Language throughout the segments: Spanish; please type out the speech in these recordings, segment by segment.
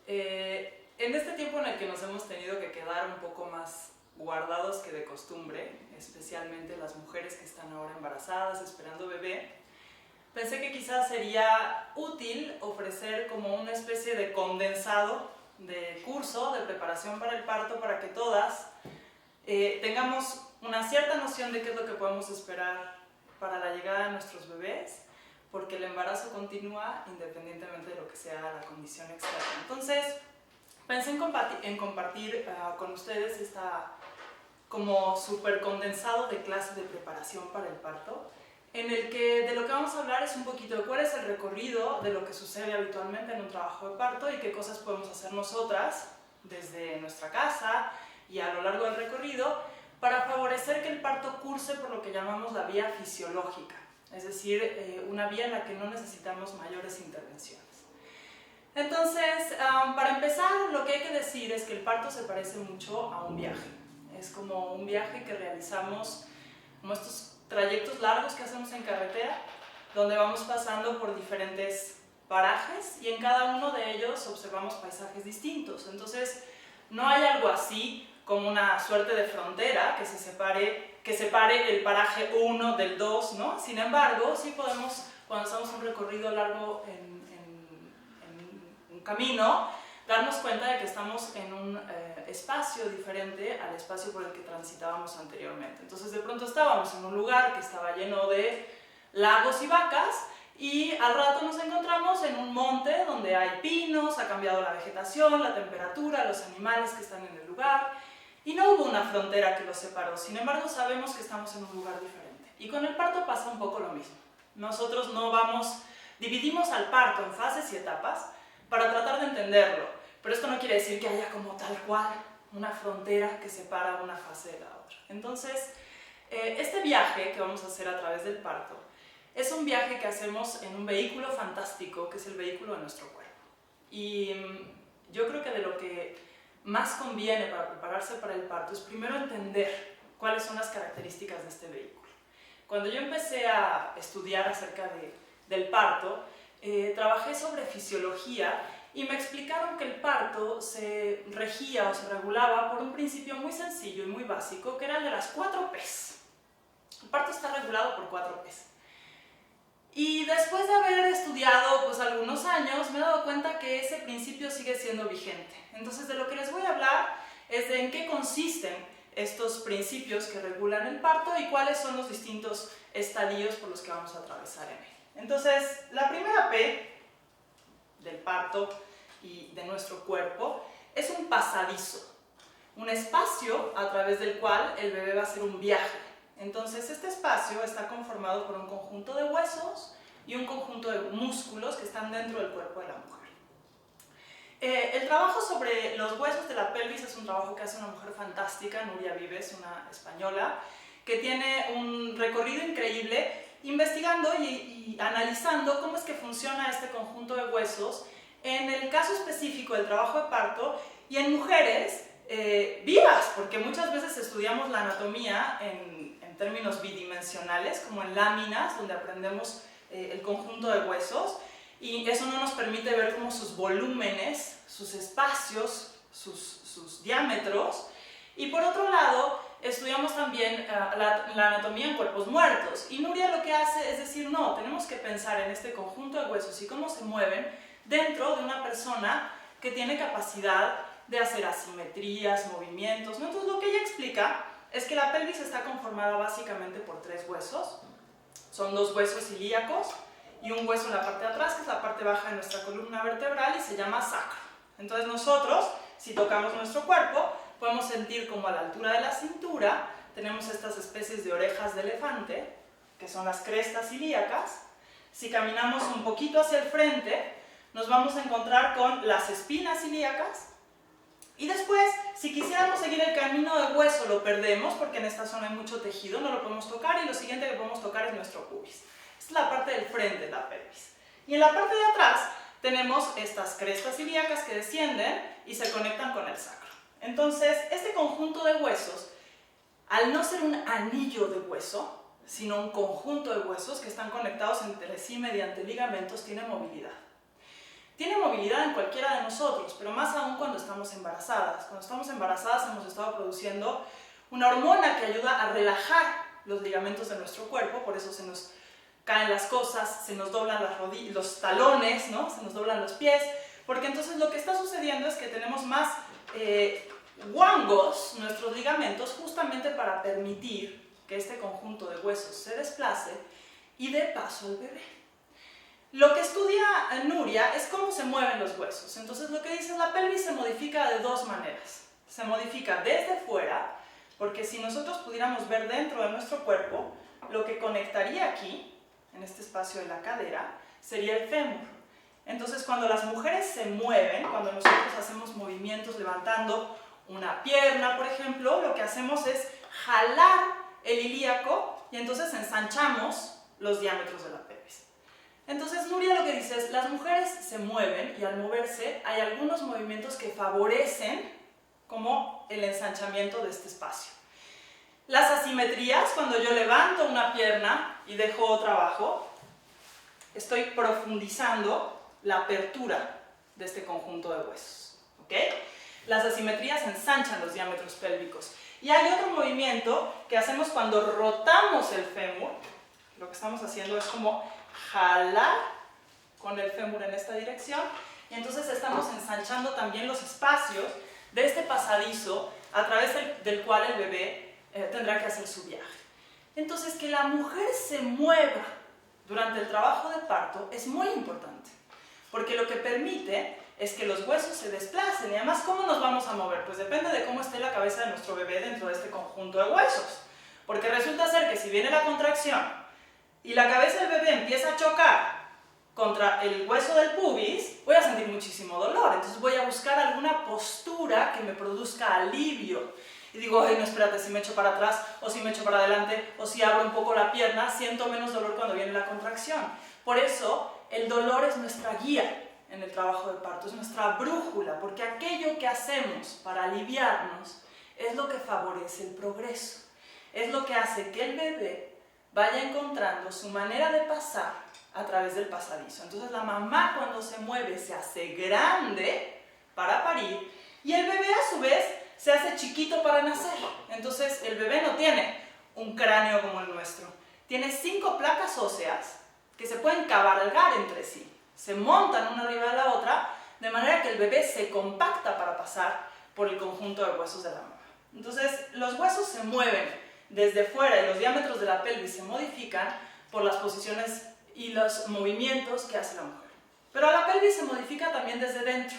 En este tiempo en el que nos hemos tenido que quedar un poco más guardados que de costumbre, especialmente las mujeres que están ahora embarazadas, esperando bebé, pensé que quizás sería útil ofrecer como una especie de condensado de curso de preparación para el parto para que todas tengamos una cierta noción de qué es lo que podemos esperar para la llegada de nuestros bebés, porque el embarazo continúa independientemente de lo que sea la condición externa. Entonces, pensé en compartir con ustedes esta como súper condensado de clase de preparación para el parto, en el que de lo que vamos a hablar es un poquito de cuál es el recorrido de lo que sucede habitualmente en un trabajo de parto y qué cosas podemos hacer nosotras desde nuestra casa y a lo largo del recorrido para favorecer que el parto curse por lo que llamamos la vía fisiológica, es decir, una vía en la que no necesitamos mayores intervenciones. Entonces, para empezar, lo que hay que decir es que el parto se parece mucho a un viaje. Es como un viaje que realizamos, como estos trayectos largos que hacemos en carretera, donde vamos pasando por diferentes parajes y en cada uno de ellos observamos paisajes distintos. Entonces, no hay algo así como una suerte de frontera que separe el paraje 1 del 2, ¿no? Sin embargo, sí podemos, cuando hacemos un recorrido largo en un camino, darnos cuenta de que estamos en un espacio diferente al espacio por el que transitábamos anteriormente. Entonces, de pronto estábamos en un lugar que estaba lleno de lagos y vacas, y al rato nos encontramos en un monte donde hay pinos, ha cambiado la vegetación, la temperatura, los animales que están en el lugar, y no hubo una frontera que los separó. Sin embargo, sabemos que estamos en un lugar diferente. Y con el parto pasa un poco lo mismo. Nosotros dividimos al parto en fases y etapas para tratar de entenderlo, pero esto no quiere decir que haya como tal cual una frontera que separa una fase de la otra. Entonces, este viaje que vamos a hacer a través del parto es un viaje que hacemos en un vehículo fantástico, que es el vehículo de nuestro cuerpo. Y yo creo que de lo que más conviene para prepararse para el parto es primero entender cuáles son las características de este vehículo. Cuando yo empecé a estudiar acerca del parto, trabajé sobre fisiología y me explicaron que el parto se regía o se regulaba por un principio muy sencillo y muy básico, que era el de las 4 P's. El parto está regulado por 4 P's. Y después de haber estudiado algunos años, me he dado cuenta que ese principio sigue siendo vigente. Entonces, de lo que les voy a hablar es de en qué consisten estos principios que regulan el parto y cuáles son los distintos estadios por los que vamos a atravesar en él. Entonces, la primera P del parto y de nuestro cuerpo es un pasadizo, un espacio a través del cual el bebé va a hacer un viaje. Entonces, este espacio está conformado por un conjunto de huesos y un conjunto de músculos que están dentro del cuerpo de la mujer. El trabajo sobre los huesos de la pelvis es un trabajo que hace una mujer fantástica, Nuria Vives, una española, que tiene un recorrido increíble investigando y analizando cómo es que funciona este conjunto de huesos en el caso específico del trabajo de parto y en mujeres vivas, porque muchas veces estudiamos la anatomía en términos bidimensionales, como en láminas, donde aprendemos el conjunto de huesos, y eso no nos permite ver como sus volúmenes, sus espacios, sus diámetros. Y por otro lado, estudiamos también la anatomía en cuerpos muertos, y Nuria lo que hace es decir, no, tenemos que pensar en este conjunto de huesos y cómo se mueven dentro de una persona que tiene capacidad de hacer asimetrías, movimientos, ¿no? Entonces, lo que ella explica es que la pelvis está conformada básicamente por 3 huesos. Son 2 huesos ilíacos y un hueso en la parte de atrás, que es la parte baja de nuestra columna vertebral y se llama sacro. Entonces nosotros, si tocamos nuestro cuerpo, podemos sentir como a la altura de la cintura tenemos estas especies de orejas de elefante, que son las crestas ilíacas. Si caminamos un poquito hacia el frente, nos vamos a encontrar con las espinas ilíacas. Y después, si quisiéramos seguir el camino de hueso, lo perdemos porque en esta zona hay mucho tejido, no lo podemos tocar, y lo siguiente que podemos tocar es nuestro pubis. Esta es la parte del frente de la pelvis. Y en la parte de atrás tenemos estas crestas ilíacas que descienden y se conectan con el sacro. Entonces, este conjunto de huesos, al no ser un anillo de hueso, sino un conjunto de huesos que están conectados entre sí mediante ligamentos, tiene movilidad. tiene movilidad en cualquiera de nosotros, pero más aún cuando estamos embarazadas. Cuando estamos embarazadas hemos estado produciendo una hormona que ayuda a relajar los ligamentos de nuestro cuerpo, por eso se nos caen las cosas, se nos doblan las rodillas, los talones, ¿no? Se nos doblan los pies, porque entonces lo que está sucediendo es que tenemos más guangos, nuestros ligamentos, justamente para permitir que este conjunto de huesos se desplace y dé paso al bebé. Lo que estudia Nuria es cómo se mueven los huesos. Entonces lo que dice es la pelvis se modifica de dos maneras. Se modifica desde fuera, porque si nosotros pudiéramos ver dentro de nuestro cuerpo, lo que conectaría aquí, en este espacio de la cadera, sería el fémur. Entonces cuando las mujeres se mueven, cuando nosotros hacemos movimientos levantando una pierna, por ejemplo, lo que hacemos es jalar el ilíaco y entonces ensanchamos los diámetros de la pelvis. Entonces Nuria lo que dice es, las mujeres se mueven y al moverse hay algunos movimientos que favorecen como el ensanchamiento de este espacio. Las asimetrías, cuando yo levanto una pierna y dejo otra abajo, estoy profundizando la apertura de este conjunto de huesos, ¿ok? Las asimetrías ensanchan los diámetros pélvicos. Y hay otro movimiento que hacemos cuando rotamos el fémur. Lo que estamos haciendo es como jalar con el fémur en esta dirección y entonces estamos ensanchando también los espacios de este pasadizo a través del cual el bebé tendrá que hacer su viaje. Entonces, que la mujer se mueva durante el trabajo de parto es muy importante, porque lo que permite es que los huesos se desplacen. Y además, ¿cómo nos vamos a mover? Pues depende de cómo esté la cabeza de nuestro bebé dentro de este conjunto de huesos, porque resulta ser que si viene la contracción y la cabeza del bebé empieza a chocar contra el hueso del pubis, voy a sentir muchísimo dolor. Entonces voy a buscar alguna postura que me produzca alivio. Y digo, ay, no, espérate, si me echo para atrás, o si me echo para adelante, o si abro un poco la pierna, siento menos dolor cuando viene la contracción. Por eso, el dolor es nuestra guía en el trabajo de parto, es nuestra brújula, porque aquello que hacemos para aliviarnos es lo que favorece el progreso. Es lo que hace que el bebé vaya encontrando su manera de pasar a través del pasadizo. Entonces la mamá cuando se mueve se hace grande para parir y el bebé a su vez se hace chiquito para nacer. Entonces el bebé no tiene un cráneo como el nuestro. Tiene 5 placas óseas que se pueden cabalgar entre sí. Se montan una arriba de la otra de manera que el bebé se compacta para pasar por el conjunto de huesos de la mamá. Entonces los huesos se mueven desde fuera y los diámetros de la pelvis se modifican por las posiciones y los movimientos que hace la mujer. Pero la pelvis se modifica también desde dentro.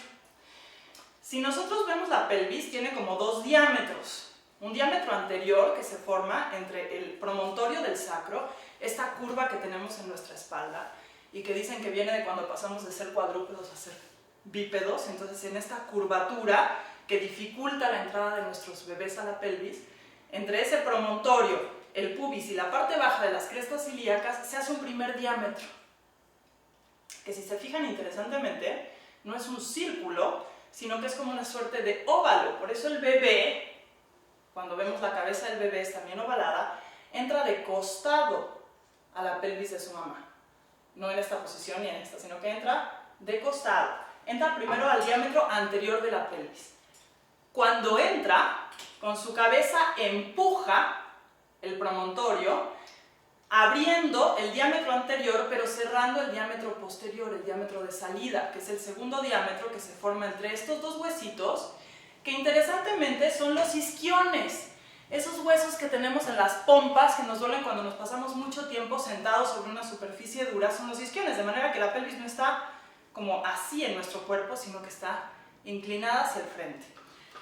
Si nosotros vemos la pelvis, tiene como 2 diámetros. Un diámetro anterior que se forma entre el promontorio del sacro, esta curva que tenemos en nuestra espalda, y que dicen que viene de cuando pasamos de ser cuadrúpedos a ser bípedos. Entonces en esta curvatura que dificulta la entrada de nuestros bebés a la pelvis, entre ese promontorio, el pubis y la parte baja de las crestas ilíacas se hace un primer diámetro, que si se fijan interesantemente, no es un círculo, sino que es como una suerte de óvalo. Por eso el bebé, cuando vemos la cabeza del bebé es también ovalada, entra de costado a la pelvis de su mamá. No en esta posición ni en esta, sino que entra de costado. Entra primero al diámetro anterior de la pelvis. Cuando entra, con su cabeza empuja el promontorio, abriendo el diámetro anterior, pero cerrando el diámetro posterior, el diámetro de salida, que es el segundo diámetro que se forma entre estos 2 huesitos, que interesantemente son los isquiones. Esos huesos que tenemos en las pompas, que nos duelen cuando nos pasamos mucho tiempo sentados sobre una superficie dura, son los isquiones, de manera que la pelvis no está como así en nuestro cuerpo, sino que está inclinada hacia el frente.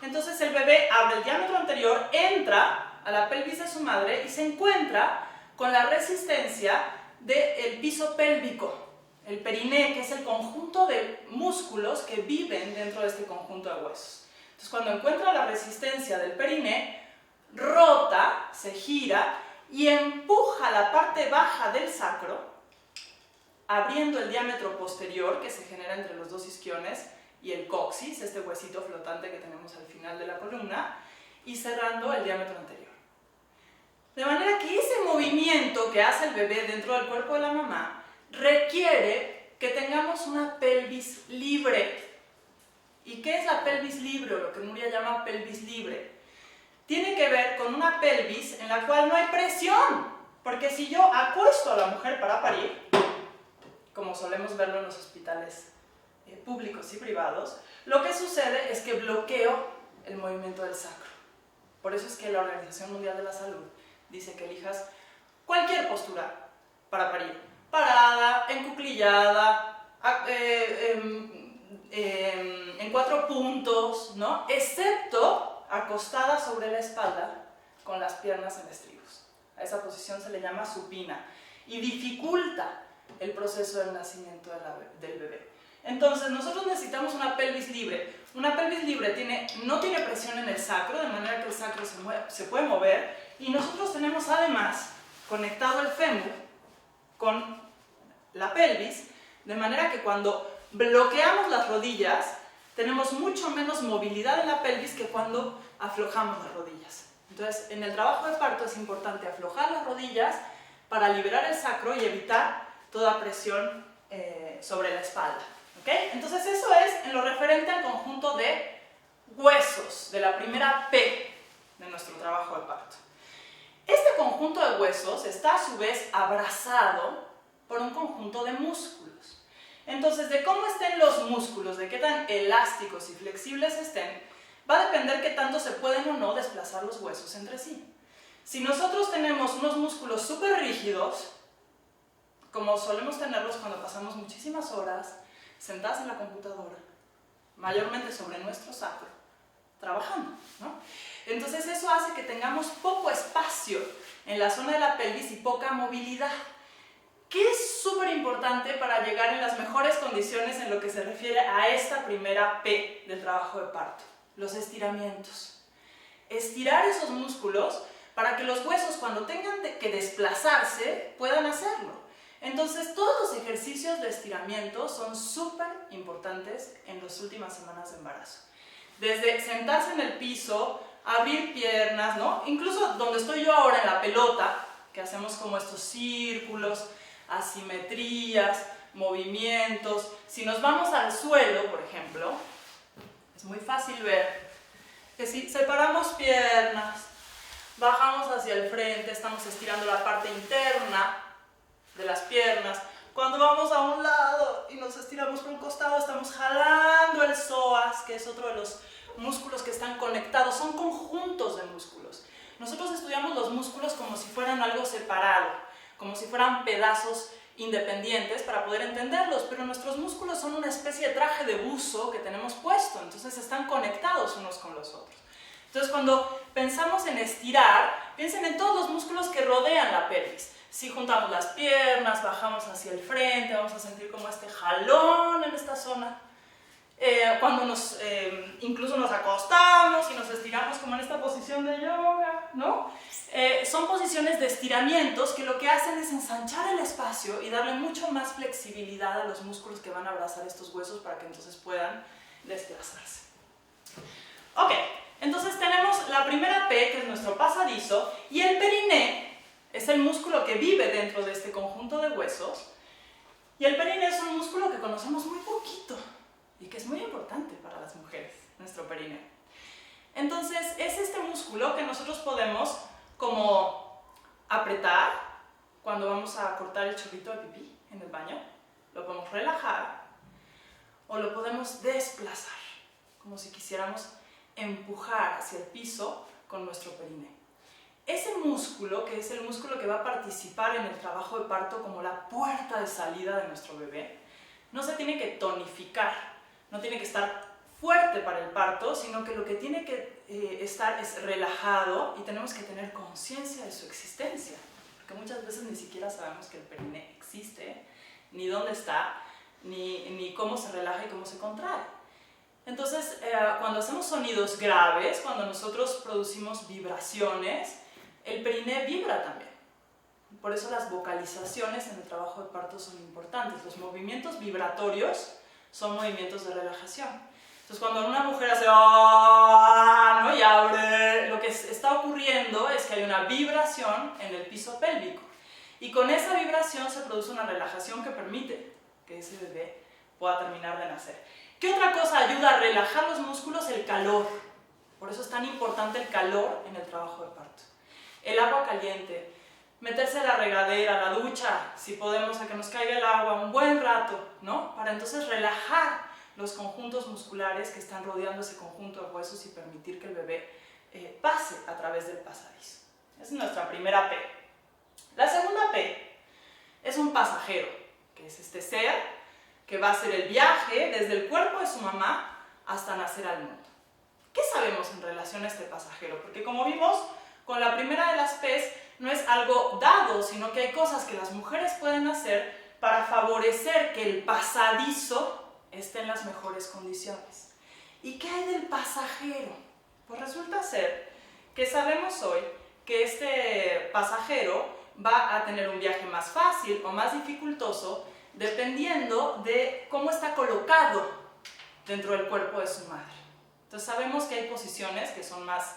Entonces el bebé abre el diámetro anterior, entra a la pelvis de su madre y se encuentra con la resistencia del piso pélvico, el periné, que es el conjunto de músculos que viven dentro de este conjunto de huesos. Entonces cuando encuentra la resistencia del periné, rota, se gira y empuja la parte baja del sacro, abriendo el diámetro posterior que se genera entre los 2 isquiones y el coxis, este huesito flotante que tenemos al final de la columna, y cerrando el diámetro anterior. De manera que ese movimiento que hace el bebé dentro del cuerpo de la mamá requiere que tengamos una pelvis libre. ¿Y qué es la pelvis libre, o lo que Nuria llama pelvis libre? Tiene que ver con una pelvis en la cual no hay presión, porque si yo acuesto a la mujer para parir, como solemos verlo en los hospitales públicos y privados, lo que sucede es que bloqueo el movimiento del sacro. Por eso es que la Organización Mundial de la Salud dice que elijas cualquier postura para parir. Parada, encuclillada, en 4 puntos, ¿no? Excepto acostada sobre la espalda con las piernas en estribos. A esa posición se le llama supina y dificulta el proceso del nacimiento del bebé. Entonces nosotros necesitamos una pelvis libre. Una pelvis libre no tiene presión en el sacro, de manera que el sacro se puede mover, y nosotros tenemos además conectado el fémur con la pelvis, de manera que cuando bloqueamos las rodillas tenemos mucho menos movilidad en la pelvis que cuando aflojamos las rodillas. Entonces, en el trabajo de parto es importante aflojar las rodillas para liberar el sacro y evitar toda presión sobre la espalda. ¿Okay? Entonces, eso es en lo referente al conjunto de huesos, de la primera P de nuestro trabajo de parto. Este conjunto de huesos está a su vez abrazado por un conjunto de músculos. Entonces, de cómo estén los músculos, de qué tan elásticos y flexibles estén, va a depender qué tanto se pueden o no desplazar los huesos entre sí. Si nosotros tenemos unos músculos súper rígidos, como solemos tenerlos cuando pasamos muchísimas horas sentadas en la computadora, mayormente sobre nuestro sacro, trabajando, ¿no? Entonces eso hace que tengamos poco espacio en la zona de la pelvis y poca movilidad, que es súper importante para llegar en las mejores condiciones en lo que se refiere a esta primera P del trabajo de parto, los estiramientos. Estirar esos músculos para que los huesos, cuando tengan que desplazarse, puedan hacerlo. Entonces, todos los ejercicios de estiramiento son súper importantes en las últimas semanas de embarazo. Desde sentarse en el piso, abrir piernas, ¿no? Incluso donde estoy yo ahora en la pelota, que hacemos como estos círculos, asimetrías, movimientos. Si nos vamos al suelo, por ejemplo, es muy fácil ver que si separamos piernas, bajamos hacia el frente, estamos estirando la parte interna de las piernas. Cuando vamos a un lado y nos estiramos por un costado, estamos jalando el psoas, que es otro de los músculos que están conectados. Son conjuntos de músculos. Nosotros estudiamos los músculos como si fueran algo separado, como si fueran pedazos independientes para poder entenderlos, pero nuestros músculos son una especie de traje de buzo que tenemos puesto, entonces están conectados unos con los otros. Entonces, cuando pensamos en estirar, piensen en todos los músculos que rodean la pelvis. Si juntamos las piernas, bajamos hacia el frente, vamos a sentir como este jalón en esta zona. Cuando incluso nos acostamos y nos estiramos como en esta posición de yoga, ¿no? Son posiciones de estiramientos que lo que hacen es ensanchar el espacio y darle mucho más flexibilidad a los músculos que van a abrazar estos huesos para que entonces puedan desplazarse. Ok, entonces tenemos la primera P, que es nuestro pasadizo, y el periné es el músculo que vive dentro de este conjunto de huesos, y el periné es un músculo que conocemos muy poquito y que es muy importante para las mujeres, nuestro periné. Entonces es este músculo que nosotros podemos como apretar cuando vamos a cortar el chorrito de pipí en el baño, lo podemos relajar o lo podemos desplazar, como si quisiéramos empujar hacia el piso con nuestro periné. Ese músculo, que es el músculo que va a participar en el trabajo de parto como la puerta de salida de nuestro bebé, no se tiene que tonificar, no tiene que estar fuerte para el parto, sino que lo que tiene que estar es relajado y tenemos que tener conciencia de su existencia, porque muchas veces ni siquiera sabemos que el periné existe, ni dónde está, ni cómo se relaja y cómo se contrae. Entonces, cuando hacemos sonidos graves, cuando nosotros producimos vibraciones, el periné vibra también. Por eso las vocalizaciones en el trabajo de parto son importantes. Los movimientos vibratorios son movimientos de relajación. Entonces, cuando una mujer hace ¿no? y abre, lo que está ocurriendo es que hay una vibración en el piso pélvico. Y con esa vibración se produce una relajación que permite que ese bebé pueda terminar de nacer. ¿Qué otra cosa ayuda a relajar los músculos? El calor. Por eso es tan importante el calor en el trabajo de parto. El agua caliente, meterse a la regadera, a la ducha, si podemos, a que nos caiga el agua un buen rato, ¿no? Para entonces relajar los conjuntos musculares que están rodeando ese conjunto de huesos y permitir que el bebé pase a través del pasadizo. Esa es nuestra primera P. La segunda P es un pasajero, que es este ser que va a hacer el viaje desde el cuerpo de su mamá hasta nacer al mundo. ¿Qué sabemos en relación a este pasajero? Porque como vimos, con la primera de las P's no es algo dado, sino que hay cosas que las mujeres pueden hacer para favorecer que el pasadizo esté en las mejores condiciones. ¿Y qué hay del pasajero? Pues resulta ser que sabemos hoy que este pasajero va a tener un viaje más fácil o más dificultoso dependiendo de cómo está colocado dentro del cuerpo de su madre. Entonces sabemos que hay posiciones que son más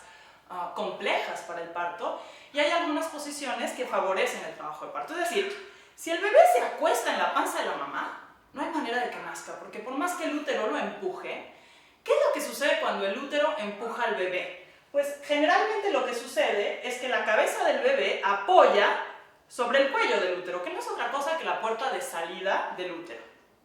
complejas para el parto y hay algunas posiciones que favorecen el trabajo de parto. Es decir, si el bebé se acuesta en la panza de la mamá, no hay manera de que nazca, porque por más que el útero lo empuje, ¿qué es lo que sucede cuando el útero empuja al bebé? Pues generalmente lo que sucede es que la cabeza del bebé apoya sobre el cuello del útero, que no es otra cosa que la puerta de salida del útero,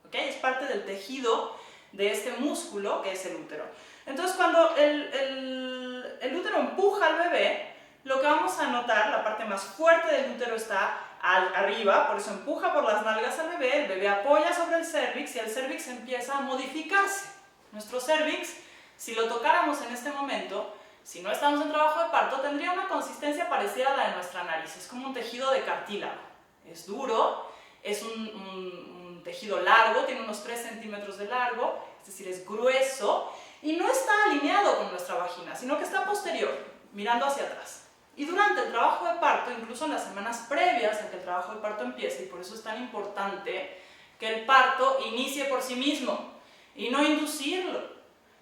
¿ok? Es parte del tejido de este músculo que es el útero. Entonces cuando el útero empuja al bebé, lo que vamos a notar, la parte más fuerte del útero está arriba, por eso empuja por las nalgas al bebé, el bebé apoya sobre el cérvix y el cérvix empieza a modificarse. Nuestro cérvix, si lo tocáramos en este momento, si no estamos en trabajo de parto, tendría una consistencia parecida a la de nuestra nariz. Es como un tejido de cartílago. Es duro, es un tejido largo, tiene unos 3 centímetros de largo, es decir, es grueso y no está alineado con nuestra vagina, sino que está posterior, mirando hacia atrás. Y durante el trabajo de parto, incluso en las semanas previas a que el trabajo de parto empiece, y por eso es tan importante que el parto inicie por sí mismo y no inducirlo.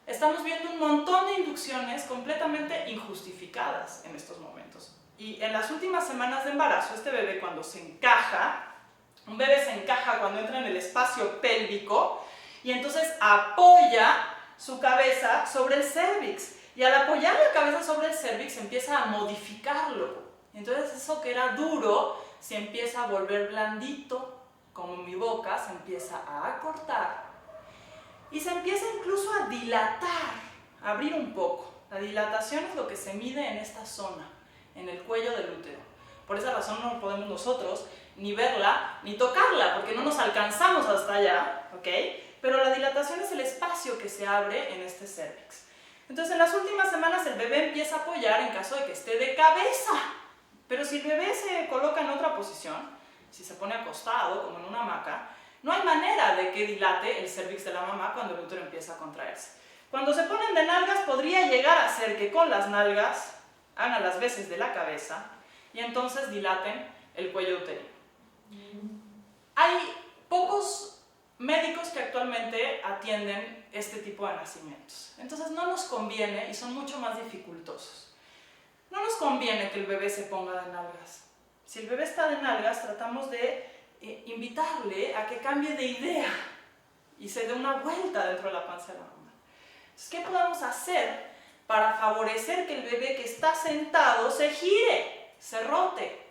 Estamos viendo un montón de inducciones completamente injustificadas en estos momentos. Y en las últimas semanas de embarazo, este bebé cuando se encaja, un bebé se encaja cuando entra en el espacio pélvico y entonces apoya su cabeza sobre el cérvix. Y al apoyar la cabeza sobre el cérvix empieza a modificarlo. Entonces eso que era duro se empieza a volver blandito, como mi boca se empieza a acortar. Y se empieza incluso a dilatar, a abrir un poco. La dilatación es lo que se mide en esta zona, en el cuello del útero. Por esa razón no podemos nosotros ni verla ni tocarla, porque no nos alcanzamos hasta allá, ¿ok? Pero la dilatación es el espacio que se abre en este cérvix. Entonces en las últimas semanas el bebé empieza a apoyar en caso de que esté de cabeza. Pero si el bebé se coloca en otra posición, si se pone acostado, como en una hamaca, no hay manera de que dilate el cérvix de la mamá cuando el útero empieza a contraerse. Cuando se ponen de nalgas podría llegar a ser que con las nalgas hagan las veces de la cabeza y entonces dilaten el cuello uterino. Hay pocos médicos que actualmente atienden este tipo de nacimientos. Entonces no nos conviene y son mucho más dificultosos. No nos conviene que el bebé se ponga de nalgas. Si el bebé está de nalgas, tratamos de invitarle a que cambie de idea y se dé una vuelta dentro de la panza de la mamá. Entonces, ¿qué podemos hacer para favorecer que el bebé que está sentado se gire, se rote?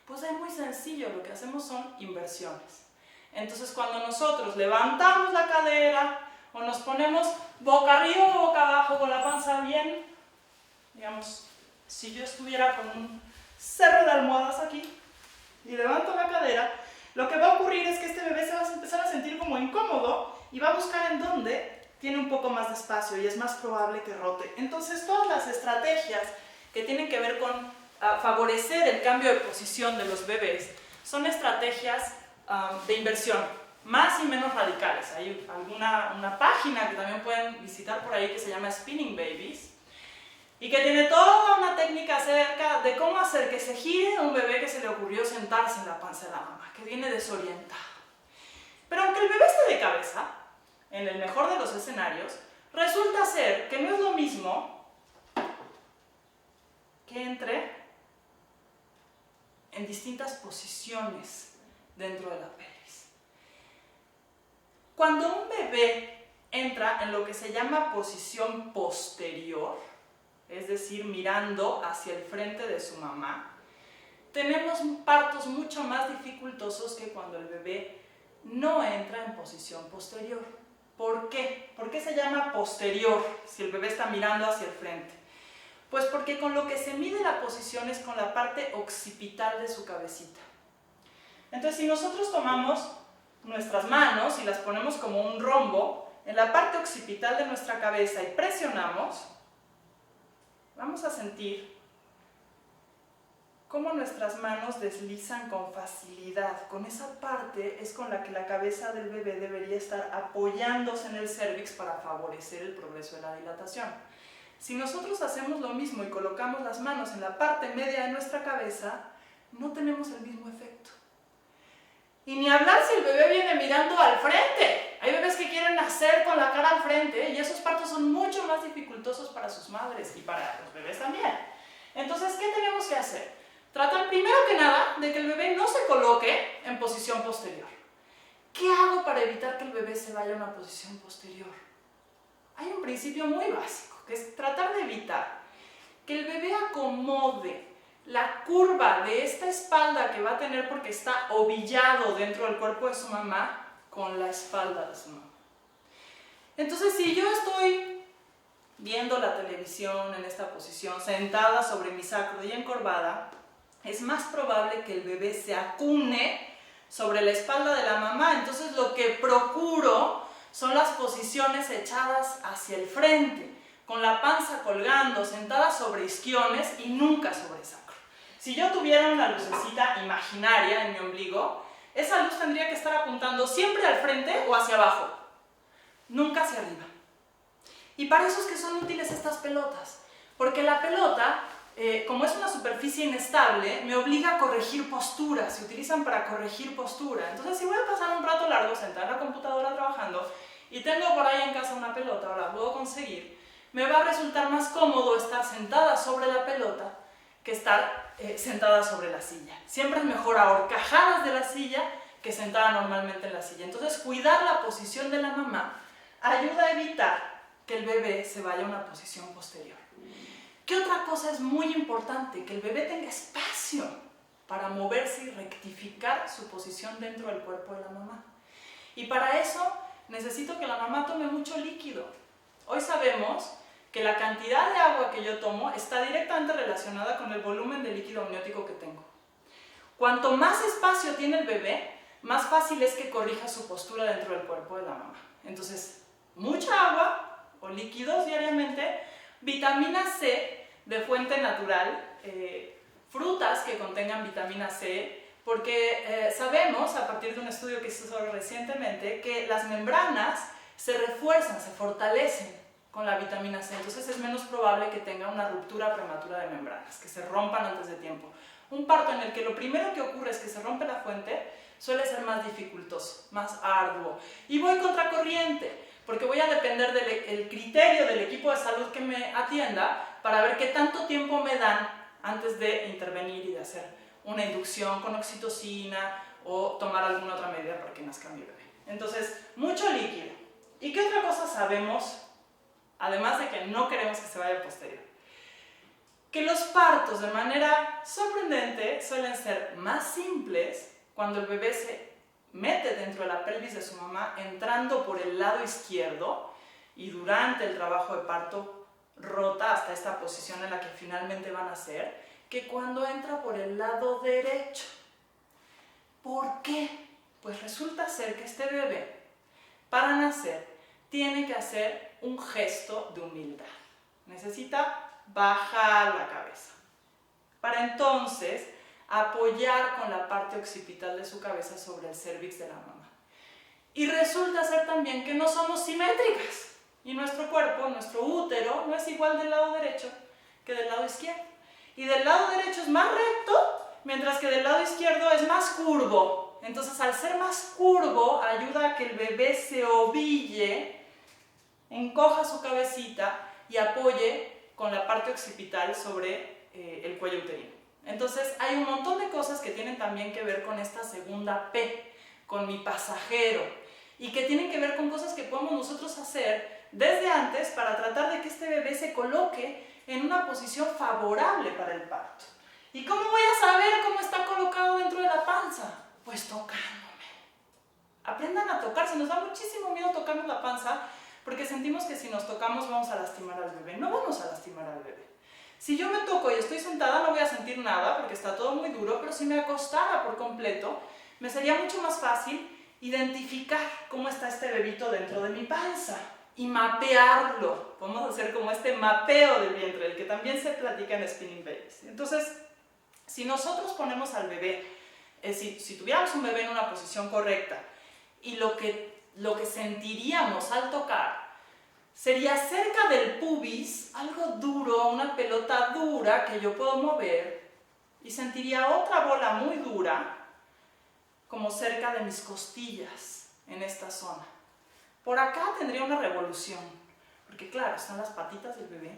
Pues es muy sencillo, lo que hacemos son inversiones. Entonces cuando nosotros levantamos la cadera o nos ponemos boca arriba o boca abajo con la panza bien, digamos, si yo estuviera con un cerro de almohadas aquí y levanto la cadera, lo que va a ocurrir es que este bebé se va a empezar a sentir como incómodo y va a buscar en dónde tiene un poco más de espacio y es más probable que rote. Entonces todas las estrategias que tienen que ver con favorecer el cambio de posición de los bebés son estrategias de inversión, más y menos radicales. Hay una página que también pueden visitar por ahí que se llama Spinning Babies y que tiene toda una técnica acerca de cómo hacer que se gire a un bebé que se le ocurrió sentarse en la panza de la mamá, que viene desorientado. Pero aunque el bebé esté de cabeza, en el mejor de los escenarios, resulta ser que no es lo mismo que entre en distintas posiciones dentro de la pelvis. Cuando un bebé entra en lo que se llama posición posterior, es decir, mirando hacia el frente de su mamá, tenemos partos mucho más dificultosos que cuando el bebé no entra en posición posterior. ¿Por qué? ¿Por qué se llama posterior si el bebé está mirando hacia el frente? Pues porque con lo que se mide la posición es con la parte occipital de su cabecita. Entonces, si nosotros tomamos nuestras manos y las ponemos como un rombo en la parte occipital de nuestra cabeza y presionamos, vamos a sentir cómo nuestras manos deslizan con facilidad. Con esa parte es con la que la cabeza del bebé debería estar apoyándose en el cérvix para favorecer el progreso de la dilatación. Si nosotros hacemos lo mismo y colocamos las manos en la parte media de nuestra cabeza, no tenemos el mismo efecto. Y ni hablar si el bebé viene mirando al frente. Hay bebés que quieren nacer con la cara al frente y esos partos son mucho más dificultosos para sus madres y para los bebés también. Entonces, ¿qué tenemos que hacer? Tratar primero que nada de que el bebé no se coloque en posición posterior. ¿Qué hago para evitar que el bebé se vaya a una posición posterior? Hay un principio muy básico, que es tratar de evitar que el bebé acomode la curva de esta espalda que va a tener porque está ovillado dentro del cuerpo de su mamá con la espalda de su mamá. Entonces, si yo estoy viendo la televisión en esta posición, sentada sobre mi sacro y encorvada, es más probable que el bebé se acune sobre la espalda de la mamá. Entonces, lo que procuro son las posiciones echadas hacia el frente, con la panza colgando, sentada sobre isquiones y nunca sobre sacro. Si yo tuviera una lucecita imaginaria en mi ombligo, esa luz tendría que estar apuntando siempre al frente o hacia abajo, nunca hacia arriba. Y para eso es que son útiles estas pelotas, porque la pelota, como es una superficie inestable, me obliga a corregir postura, se utilizan para corregir postura. Entonces, si voy a pasar un rato largo sentada en la computadora trabajando y tengo por ahí en casa una pelota, ahora la puedo conseguir, me va a resultar más cómodo estar sentada sobre la pelota que estar sentada sobre la silla. Siempre es mejor a horcajadas de la silla que sentada normalmente en la silla. Entonces, cuidar la posición de la mamá ayuda a evitar que el bebé se vaya a una posición posterior. ¿Qué otra cosa es muy importante? Que el bebé tenga espacio para moverse y rectificar su posición dentro del cuerpo de la mamá. Y para eso necesito que la mamá tome mucho líquido. Hoy sabemos que la cantidad de agua que yo tomo está directamente relacionada con el volumen de líquido amniótico que tengo. Cuanto más espacio tiene el bebé, más fácil es que corrija su postura dentro del cuerpo de la mamá. Entonces, mucha agua o líquidos diariamente, vitamina C de fuente natural, frutas que contengan vitamina C, porque sabemos, a partir de un estudio que se hizo recientemente, que las membranas se refuerzan, se fortalecen con la vitamina C, entonces es menos probable que tenga una ruptura prematura de membranas, que se rompan antes de tiempo. Un parto en el que lo primero que ocurre es que se rompe la fuente suele ser más dificultoso, más arduo. Y voy contracorriente, porque voy a depender del criterio del equipo de salud que me atienda para ver qué tanto tiempo me dan antes de intervenir y de hacer una inducción con oxitocina o tomar alguna otra medida para que nazca mi bebé. Entonces, mucho líquido. ¿Y qué otra cosa sabemos? Además de que no queremos que se vaya posterior. Que los partos, de manera sorprendente, suelen ser más simples cuando el bebé se mete dentro de la pelvis de su mamá, entrando por el lado izquierdo y durante el trabajo de parto rota hasta esta posición en la que finalmente van a nacer, que cuando entra por el lado derecho. ¿Por qué? Pues resulta ser que este bebé, para nacer, tiene que hacer un gesto de humildad. Necesita bajar la cabeza para entonces apoyar con la parte occipital de su cabeza sobre el cérvix de la mamá. Y resulta ser también que no somos simétricas y nuestro cuerpo, nuestro útero, no es igual del lado derecho que del lado izquierdo. Y del lado derecho es más recto, mientras que del lado izquierdo es más curvo. Entonces, al ser más curvo, ayuda a que el bebé se oville, encoja su cabecita y apoye con la parte occipital sobre el cuello uterino. Entonces, hay un montón de cosas que tienen también que ver con esta segunda P, con mi pasajero. y que tienen que ver con cosas que podemos nosotros hacer desde antes para tratar de que este bebé se coloque en una posición favorable para el parto. ¿Y cómo voy a saber cómo está colocado dentro de la panza? Pues tocándome. Aprendan a tocarse. Nos da muchísimo miedo tocarnos la panza porque sentimos que si nos tocamos vamos a lastimar al bebé. No vamos a lastimar al bebé. Si yo me toco y estoy sentada no voy a sentir nada porque está todo muy duro, pero si me acostara por completo, me sería mucho más fácil identificar cómo está este bebito dentro de mi panza y mapearlo. Vamos a hacer como este mapeo del vientre, el que también se platica en Spinning Babies. Entonces, si nosotros ponemos al bebé, si tuviéramos un bebé en una posición correcta y lo que sentiríamos al tocar sería cerca del pubis algo duro, una pelota dura que yo puedo mover y sentiría otra bola muy dura como cerca de mis costillas en esta zona. Por acá tendría una revolución, porque claro, están las patitas del bebé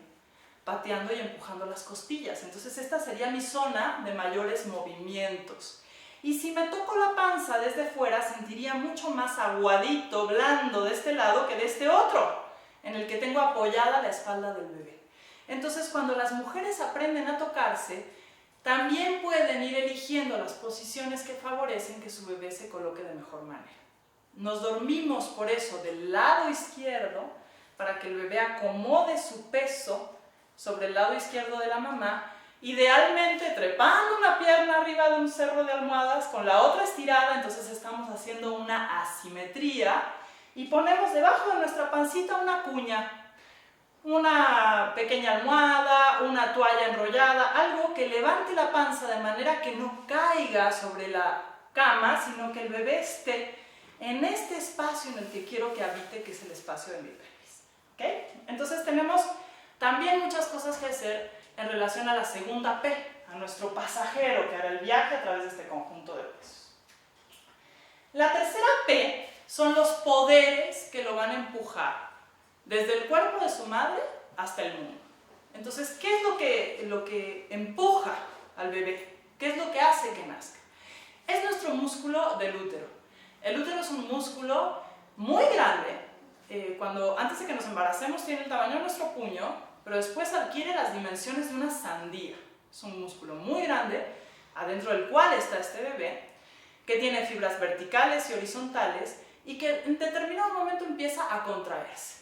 pateando y empujando las costillas. Entonces esta sería mi zona de mayores movimientos. Y si me toco la panza desde fuera, sentiría mucho más aguadito, blando de este lado que de este otro, en el que tengo apoyada la espalda del bebé. Entonces cuando las mujeres aprenden a tocarse, también pueden ir eligiendo las posiciones que favorecen que su bebé se coloque de mejor manera. Nos dormimos por eso del lado izquierdo para que el bebé acomode su peso sobre el lado izquierdo de la mamá, idealmente trepando una pierna arriba de un cerro de almohadas con la otra estirada, entonces estamos haciendo una asimetría y ponemos debajo de nuestra pancita una cuña, una pequeña almohada, una toalla enrollada, algo que levante la panza de manera que no caiga sobre la cama, sino que el bebé esté en este espacio en el que quiero que habite, que es el espacio de mi pelvis. ¿Okay? Entonces tenemos también muchas cosas que hacer en relación a la segunda P, a nuestro pasajero que hará el viaje a través de este conjunto de huesos. La tercera P son los poderes que lo van a empujar desde el cuerpo de su madre hasta el mundo. Entonces, ¿qué es lo que empuja al bebé? ¿Qué es lo que hace que nazca? Es nuestro músculo del útero. El útero es un músculo muy grande. Antes de que nos embaracemos tiene el tamaño de nuestro puño, pero después adquiere las dimensiones de una sandía. Es un músculo muy grande, adentro del cual está este bebé, que tiene fibras verticales y horizontales y que en determinado momento empieza a contraerse.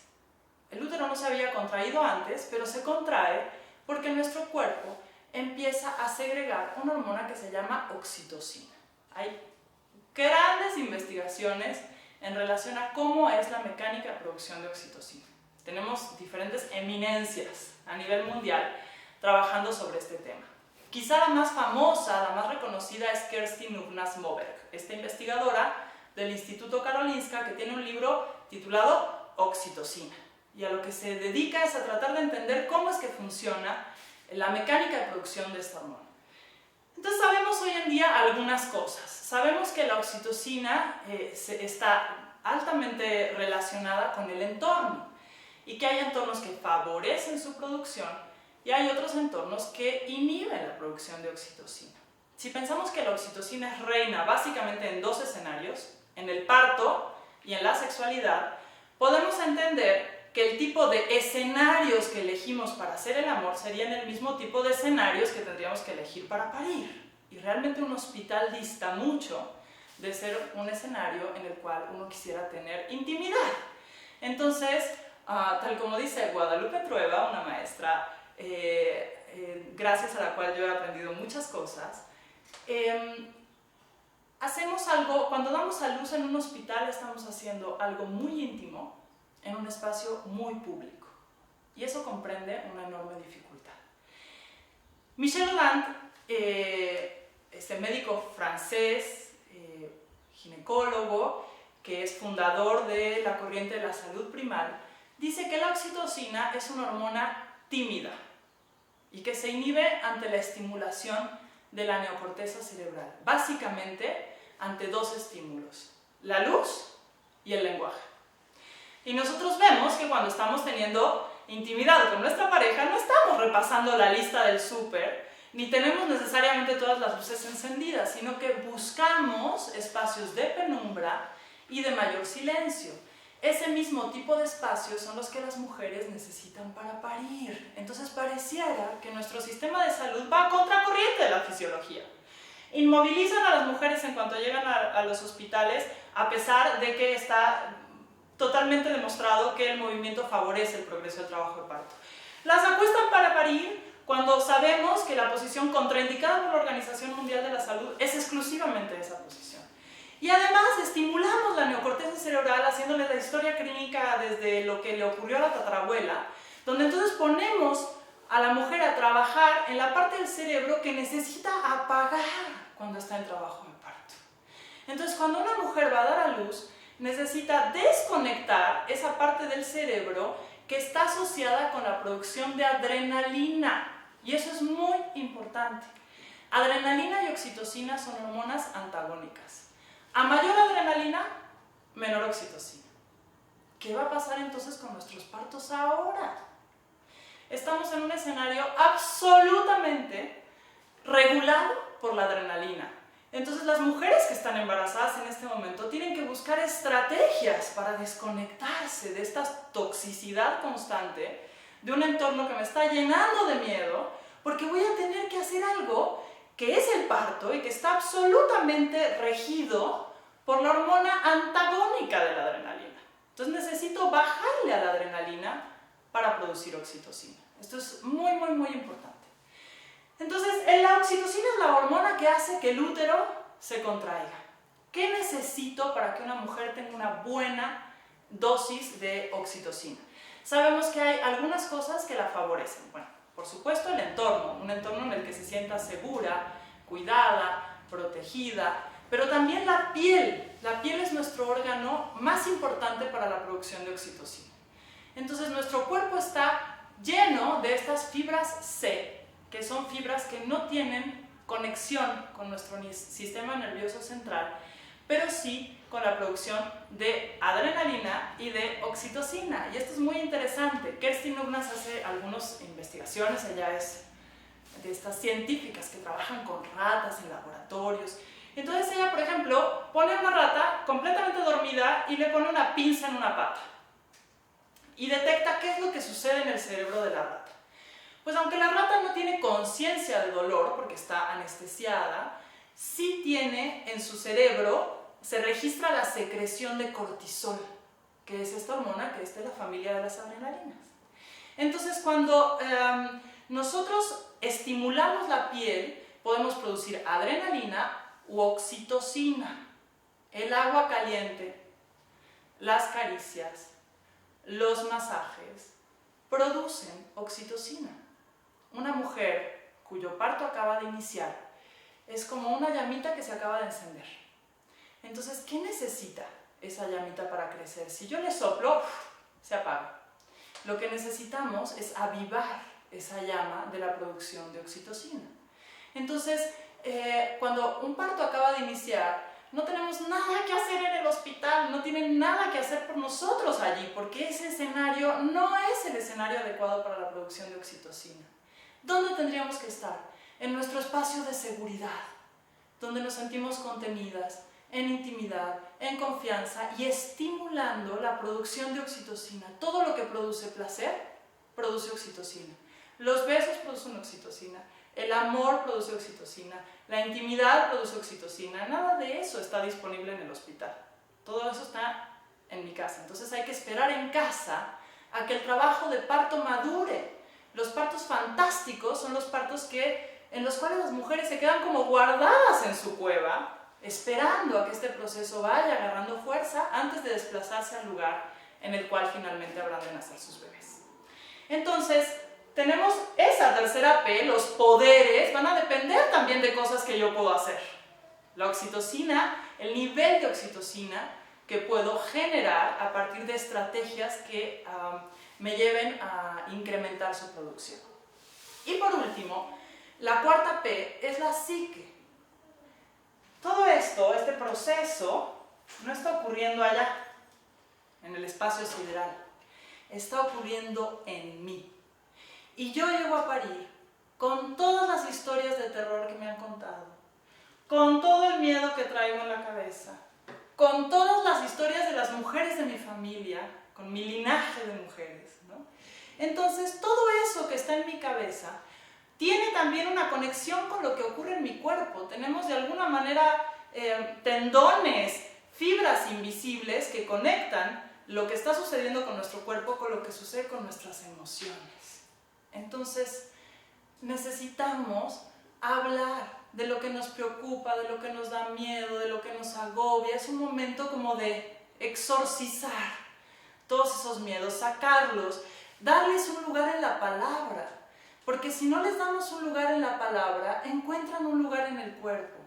El útero no se había contraído antes, pero se contrae porque nuestro cuerpo empieza a segregar una hormona que se llama oxitocina. Hay grandes investigaciones en relación a cómo es la mecánica de producción de oxitocina. Tenemos diferentes eminencias a nivel mundial trabajando sobre este tema. Quizá la más famosa, la más reconocida es Kerstin Uvnäs-Moberg, esta investigadora del Instituto Karolinska que tiene un libro titulado Oxitocina. Y a lo que se dedica es a tratar de entender cómo es que funciona la mecánica de producción de esta hormona. Entonces sabemos hoy en día algunas cosas. Sabemos que la oxitocina está altamente relacionada con el entorno y que hay entornos que favorecen su producción y hay otros entornos que inhiben la producción de oxitocina. Si pensamos que la oxitocina es reina básicamente en dos escenarios, en el parto y en la sexualidad, podemos entender que el tipo de escenarios que elegimos para hacer el amor serían el mismo tipo de escenarios que tendríamos que elegir para parir. Y realmente un hospital dista mucho de ser un escenario en el cual uno quisiera tener intimidad. Entonces, tal como dice Guadalupe Trueba, una maestra, gracias a la cual yo he aprendido muchas cosas, hacemos algo, cuando damos a luz en un hospital estamos haciendo algo muy íntimo en un espacio muy público. Y eso comprende una enorme dificultad. Michel Lalande, este médico francés, ginecólogo, que es fundador de la corriente de la salud primal, dice que la oxitocina es una hormona tímida y que se inhibe ante la estimulación de la neocorteza cerebral, básicamente ante dos estímulos, la luz y el lenguaje. Y nosotros vemos que cuando estamos teniendo intimidad con nuestra pareja no estamos repasando la lista del súper, ni tenemos necesariamente todas las luces encendidas, sino que buscamos espacios de penumbra y de mayor silencio. Ese mismo tipo de espacios son los que las mujeres necesitan para parir. Entonces pareciera que nuestro sistema de salud va a contracorriente de la fisiología. Inmovilizan a las mujeres en cuanto llegan a los hospitales, a pesar de que está totalmente demostrado que el movimiento favorece el progreso del trabajo de parto. Las acuestan para parir cuando sabemos que la posición contraindicada por la Organización Mundial de la Salud es exclusivamente esa posición. Y además estimulamos la neocorteza cerebral haciéndole la historia clínica desde lo que le ocurrió a la tatarabuela, donde entonces ponemos a la mujer a trabajar en la parte del cerebro que necesita apagar cuando está en trabajo de parto. Entonces, cuando una mujer va a dar a luz, necesita desconectar esa parte del cerebro que está asociada con la producción de adrenalina. Y eso es muy importante. Adrenalina y oxitocina son hormonas antagónicas. A mayor adrenalina, menor oxitocina. ¿Qué va a pasar entonces con nuestros partos ahora? Estamos en un escenario absolutamente regulado por la adrenalina. Entonces las mujeres que están embarazadas en este momento tienen que buscar estrategias para desconectarse de esta toxicidad constante, de un entorno que me está llenando de miedo, porque voy a tener que hacer algo que es el parto y que está absolutamente regido por la hormona antagónica de la adrenalina. Entonces necesito bajarle a la adrenalina para producir oxitocina. Esto es muy, muy, muy importante. Entonces, la oxitocina es la hormona que hace que el útero se contraiga. ¿Qué necesito para que una mujer tenga una buena dosis de oxitocina? Sabemos que hay algunas cosas que la favorecen. Bueno, por supuesto el entorno, un entorno en el que se sienta segura, cuidada, protegida, pero también la piel. La piel es nuestro órgano más importante para la producción de oxitocina. Entonces nuestro cuerpo está lleno de estas fibras C, que son fibras que no tienen conexión con nuestro sistema nervioso central, pero sí con la producción de adrenalina y de oxitocina. Y esto es muy interesante. Kerstin Ugnas hace algunas investigaciones, ella es de estas científicas que trabajan con ratas en laboratorios. Entonces ella, por ejemplo, pone a una rata completamente dormida y le pone una pinza en una pata y detecta qué es lo que sucede en el cerebro de la rata. Pues aunque la rata no tiene conciencia de dolor porque está anestesiada, sí tiene en su cerebro, se registra la secreción de cortisol, que es esta hormona que es de la familia de las adrenalinas. Entonces cuando nosotros estimulamos la piel, podemos producir adrenalina u oxitocina. El agua caliente, las caricias, los masajes producen oxitocina. Una mujer cuyo parto acaba de iniciar es como una llamita que se acaba de encender. Entonces, ¿qué necesita esa llamita para crecer? Si yo le soplo, se apaga. Lo que necesitamos es avivar esa llama de la producción de oxitocina. Entonces, cuando un parto acaba de iniciar, no tenemos nada que hacer en el hospital, no tienen nada que hacer por nosotros allí, porque ese escenario no es el escenario adecuado para la producción de oxitocina. ¿Dónde tendríamos que estar? En nuestro espacio de seguridad, donde nos sentimos contenidas, en intimidad, en confianza y estimulando la producción de oxitocina. Todo lo que produce placer produce oxitocina. Los besos producen oxitocina, el amor produce oxitocina, la intimidad produce oxitocina. Nada de eso está disponible en el hospital. Todo eso está en mi casa. Entonces hay que esperar en casa a que el trabajo de parto madure. Los partos fantásticos son los partos en los cuales las mujeres se quedan como guardadas en su cueva, esperando a que este proceso vaya agarrando fuerza antes de desplazarse al lugar en el cual finalmente habrán de nacer sus bebés. Entonces, tenemos esa tercera P, los poderes, van a depender también de cosas que yo puedo hacer. La oxitocina, el nivel de oxitocina que puedo generar a partir de estrategias que me lleven a incrementar su producción. Y por último, la cuarta P es la psique. Todo esto, este proceso, no está ocurriendo allá, en el espacio sideral. Está ocurriendo en mí. Y yo llego a parir con todas las historias de terror que me han contado, con todo el miedo que traigo en la cabeza, con todas las historias de las mujeres de mi familia, con mi linaje de mujeres, ¿no? Entonces, todo eso que está en mi cabeza tiene también una conexión con lo que ocurre en mi cuerpo. Tenemos de alguna manera tendones, fibras invisibles que conectan lo que está sucediendo con nuestro cuerpo con lo que sucede con nuestras emociones. Entonces, necesitamos hablar de lo que nos preocupa, de lo que nos da miedo, de lo que nos agobia. Es un momento como de exorcizar todos esos miedos, sacarlos, darles un lugar en la palabra. Porque si no les damos un lugar en la palabra, encuentran un lugar en el cuerpo.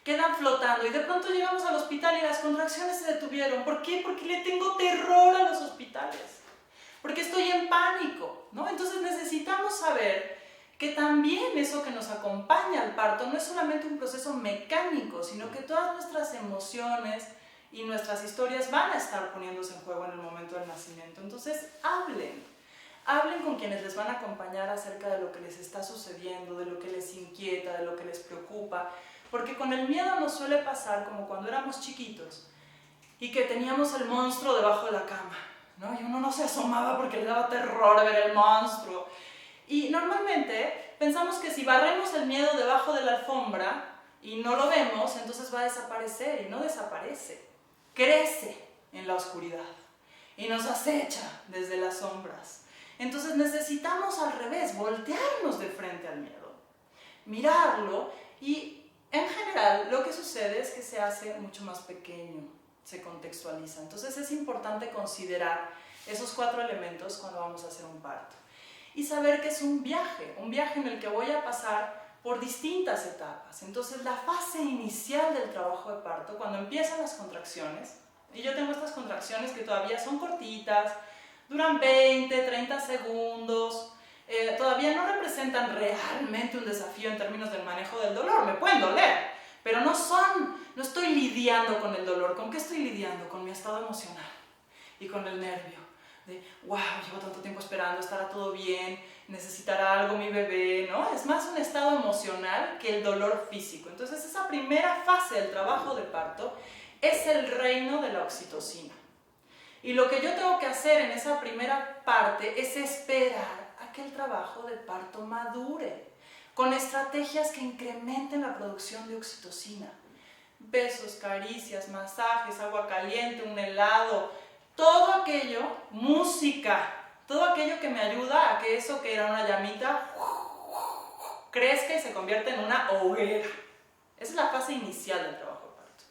Quedan flotando y de pronto llegamos al hospital y las contracciones se detuvieron. ¿Por qué? Porque le tengo terror a los hospitales. Porque estoy en pánico, ¿no? Entonces necesitamos saber que también eso que nos acompaña al parto no es solamente un proceso mecánico, sino que todas nuestras emociones y nuestras historias van a estar poniéndose en juego en el momento del nacimiento. Entonces hablen con quienes les van a acompañar acerca de lo que les está sucediendo, de lo que les inquieta, de lo que les preocupa, porque con el miedo nos suele pasar como cuando éramos chiquitos y que teníamos el monstruo debajo de la cama, ¿no? Y uno no se asomaba porque le daba terror ver el monstruo. Y normalmente pensamos que si barremos el miedo debajo de la alfombra y no lo vemos, entonces va a desaparecer, y no desaparece. Crece en la oscuridad y nos acecha desde las sombras. Entonces necesitamos al revés, voltearnos de frente al miedo, mirarlo, y en general lo que sucede es que se hace mucho más pequeño, se contextualiza. Entonces es importante considerar esos 4 elementos cuando vamos a hacer un parto. Y saber que es un viaje en el que voy a pasar por distintas etapas. Entonces la fase inicial del trabajo de parto, cuando empiezan las contracciones, y yo tengo estas contracciones que todavía son cortitas, duran 20, 30 segundos, todavía no representan realmente un desafío en términos del manejo del dolor, me pueden doler, pero no estoy lidiando con el dolor. ¿Con qué estoy lidiando? Con mi estado emocional y con el nervio. De, wow, llevo tanto tiempo esperando, estará todo bien, necesitará algo mi bebé, ¿no? Es más un estado emocional que el dolor físico. Entonces esa primera fase del trabajo de parto es el reino de la oxitocina. Y lo que yo tengo que hacer en esa primera parte es esperar a que el trabajo de parto madure, con estrategias que incrementen la producción de oxitocina. Besos, caricias, masajes, agua caliente, un helado, todo aquello, música, todo aquello que me ayuda a que eso que era una llamita crezca y se convierta en una hoguera. Esa es la fase inicial del trabajo de parto.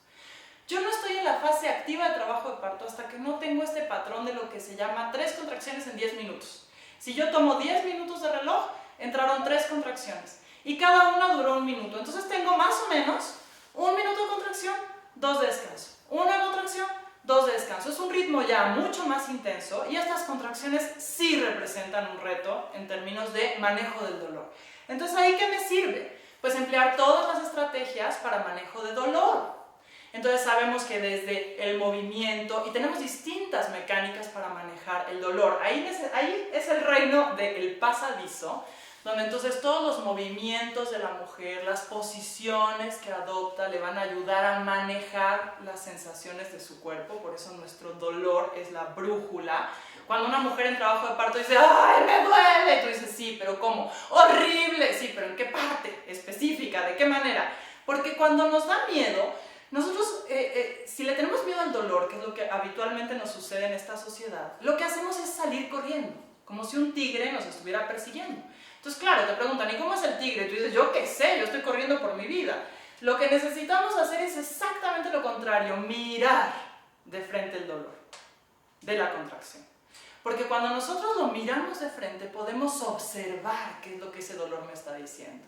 Yo no estoy en la fase activa de trabajo de parto hasta que no tengo este patrón de lo que se llama 3 contracciones en 10 minutos. Si yo tomo 10 minutos de reloj, entraron 3 contracciones y cada una duró 1 minuto. Entonces tengo más o menos 1 minuto de contracción, 2 de descanso, 1 de contracción, 2 de descanso. Es un ritmo ya mucho más intenso y estas contracciones sí representan un reto en términos de manejo del dolor. Entonces, ¿ahí qué me sirve? Pues emplear todas las estrategias para manejo de dolor. Entonces sabemos que desde el movimiento, y tenemos distintas mecánicas para manejar el dolor. Ahí es el reino del pasadizo, donde entonces todos los movimientos de la mujer, las posiciones que adopta, le van a ayudar a manejar las sensaciones de su cuerpo. Por eso nuestro dolor es la brújula. Cuando una mujer en trabajo de parto dice, ¡ay, me duele! Y tú dices, sí, pero ¿cómo? ¡Horrible! Sí, pero ¿en qué parte específica? ¿De qué manera? Porque cuando nos da miedo, nosotros, si le tenemos miedo al dolor, que es lo que habitualmente nos sucede en esta sociedad, lo que hacemos es salir corriendo, como si un tigre nos estuviera persiguiendo. Entonces, claro, te preguntan, ¿y cómo es el tigre? Y tú dices, yo qué sé, yo estoy corriendo por mi vida. Lo que necesitamos hacer es exactamente lo contrario, mirar de frente el dolor de la contracción. Porque cuando nosotros lo miramos de frente, podemos observar qué es lo que ese dolor me está diciendo.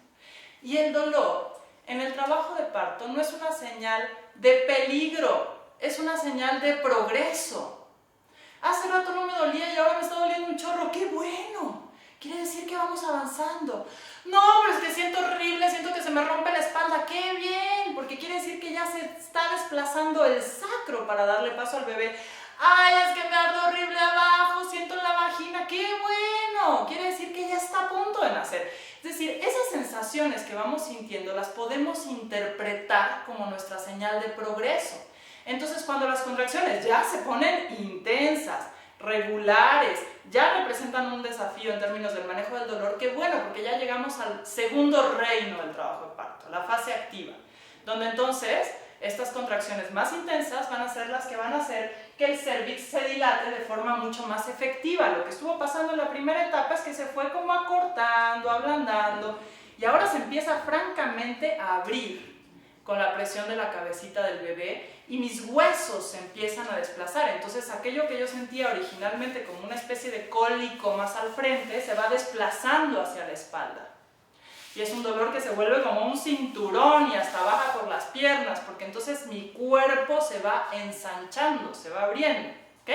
Y el dolor en el trabajo de parto no es una señal de peligro, es una señal de progreso. Hace rato no me dolía y ahora me está doliendo un chorro, ¡qué bueno! Quiere decir que vamos avanzando. No, pero es que siento horrible, siento que se me rompe la espalda, ¡qué bien! Porque quiere decir que ya se está desplazando el sacro para darle paso al bebé. ¡Ay, es que me arde horrible abajo, siento en la vagina, qué bueno! Quiere decir que ya está a punto de nacer. Es decir, esas sensaciones que vamos sintiendo las podemos interpretar como nuestra señal de progreso. Entonces, cuando las contracciones ya se ponen intensas, regulares, ya representan un desafío en términos del manejo del dolor, qué bueno, porque ya llegamos al segundo reino del trabajo de parto, la fase activa, donde entonces estas contracciones más intensas van a ser las que van a hacer que el cérvix se dilate de forma mucho más efectiva. Lo que estuvo pasando en la primera etapa es que se fue como acortando, ablandando, y ahora se empieza francamente a abrir con la presión de la cabecita del bebé y mis huesos se empiezan a desplazar. Entonces aquello que yo sentía originalmente como una especie de cólico más al frente se va desplazando hacia la espalda. Y es un dolor que se vuelve como un cinturón y hasta baja por las piernas, porque entonces mi cuerpo se va ensanchando, se va abriendo, ¿ok?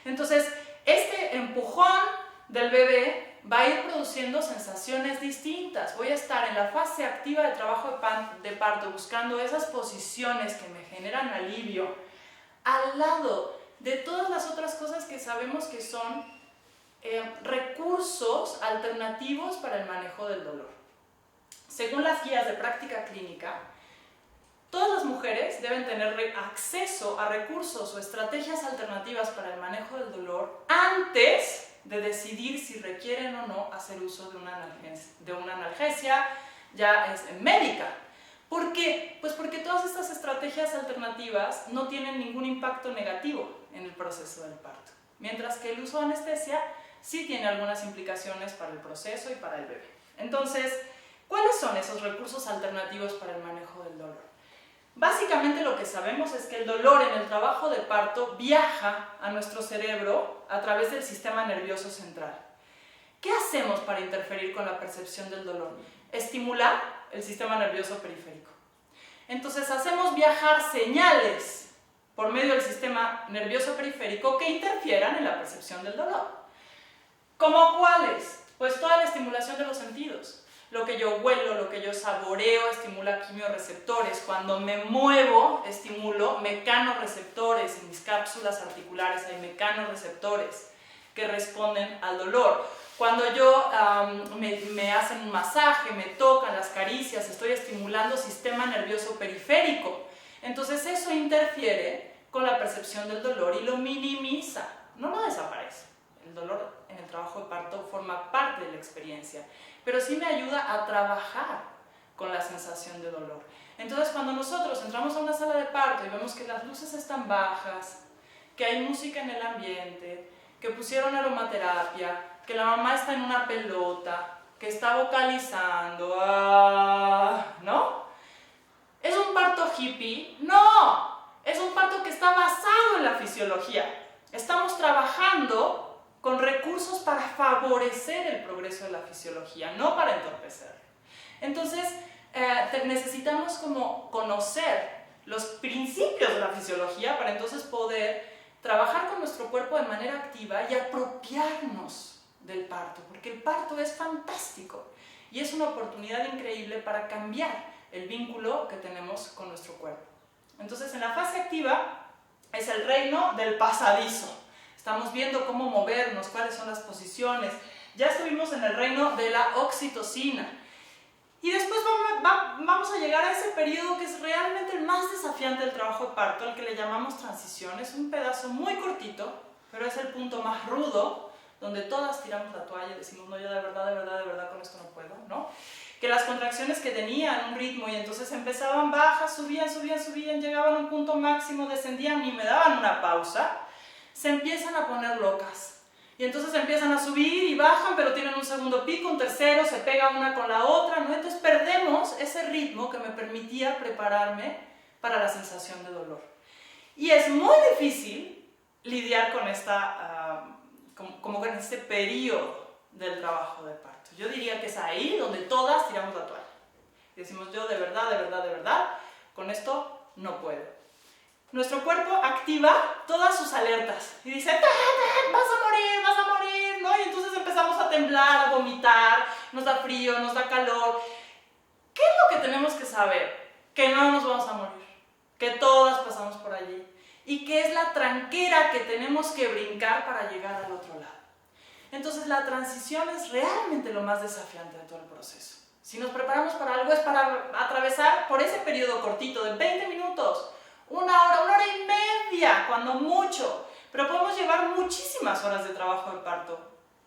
Entonces este empujón del bebé va a ir produciendo sensaciones distintas. Voy a estar en la fase activa de trabajo de parto buscando esas posiciones que me generan alivio al lado de todas las otras cosas que sabemos que son recursos alternativos para el manejo del dolor. Según las guías de práctica clínica, todas las mujeres deben tener acceso a recursos o estrategias alternativas para el manejo del dolor antes de decidir si requieren o no hacer uso de una analgesia ya médica. ¿Por qué? Pues porque todas estas estrategias alternativas no tienen ningún impacto negativo en el proceso del parto, mientras que el uso de anestesia sí tiene algunas implicaciones para el proceso y para el bebé. Entonces, ¿cuáles son esos recursos alternativos para el manejo del dolor? Básicamente lo que sabemos es que el dolor en el trabajo de parto viaja a nuestro cerebro a través del sistema nervioso central. ¿Qué hacemos para interferir con la percepción del dolor? Estimular el sistema nervioso periférico. Entonces hacemos viajar señales por medio del sistema nervioso periférico que interfieran en la percepción del dolor. ¿Cómo cuáles? Pues toda la estimulación de los sentidos. Lo que yo huelo, lo que yo saboreo, estimula quimiorreceptores. Cuando me muevo, estimulo mecanorreceptores. En mis cápsulas articulares hay mecanorreceptores que responden al dolor. Cuando me hacen un masaje, me tocan las caricias, estoy estimulando sistema nervioso periférico. Entonces eso interfiere con la percepción del dolor y lo minimiza, no lo desaparece. El dolor en el trabajo de parto forma parte de la experiencia, pero sí me ayuda a trabajar con la sensación de dolor. Entonces cuando nosotros entramos a una sala de parto y vemos que las luces están bajas, que hay música en el ambiente, que pusieron aromaterapia, que la mamá está en una pelota, que está vocalizando, ¿no? ¿Es un parto hippie? ¡No! Es un parto que está basado en la fisiología. Estamos trabajando con recursos para favorecer el progreso de la fisiología, no para entorpecerlo. Entonces, necesitamos como conocer los principios de la fisiología para entonces poder trabajar con nuestro cuerpo de manera activa y apropiarnos del parto, porque el parto es fantástico y es una oportunidad increíble para cambiar el vínculo que tenemos con nuestro cuerpo. Entonces, en la fase activa es el reino del pasadizo. Estamos viendo cómo movernos, cuáles son las posiciones. Ya estuvimos en el reino de la oxitocina. Y después vamos a llegar a ese periodo que es realmente el más desafiante del trabajo de parto, al que le llamamos transición. Es un pedazo muy cortito, pero es el punto más rudo, donde todas tiramos la toalla y decimos, no, yo de verdad con esto no puedo, ¿no? Que las contracciones que tenían un ritmo y entonces empezaban bajas, subían, llegaban a un punto máximo, descendían y me daban una pausa, se empiezan a poner locas. Y entonces empiezan a subir y bajan, pero tienen un segundo pico, un tercero, se pega una con la otra, ¿no? Entonces perdemos ese ritmo que me permitía prepararme para la sensación de dolor. Y es muy difícil lidiar con como con este periodo del trabajo de parto. Yo diría que es ahí donde todas tiramos la toalla. Y decimos, yo de verdad, con esto no puedo. Nuestro cuerpo activa todas sus alertas y dice, vas a morir, ¿no? Y entonces empezamos a temblar, a vomitar, nos da frío, nos da calor. ¿Qué es lo que tenemos que saber? Que no nos vamos a morir, que todas pasamos por allí y que es la tranquera que tenemos que brincar para llegar al otro lado. Entonces la transición es realmente lo más desafiante de todo el proceso. Si nos preparamos para algo es para atravesar por ese periodo cortito de 20 minutos 1 hora y media, cuando mucho. Pero podemos llevar muchísimas horas de trabajo de parto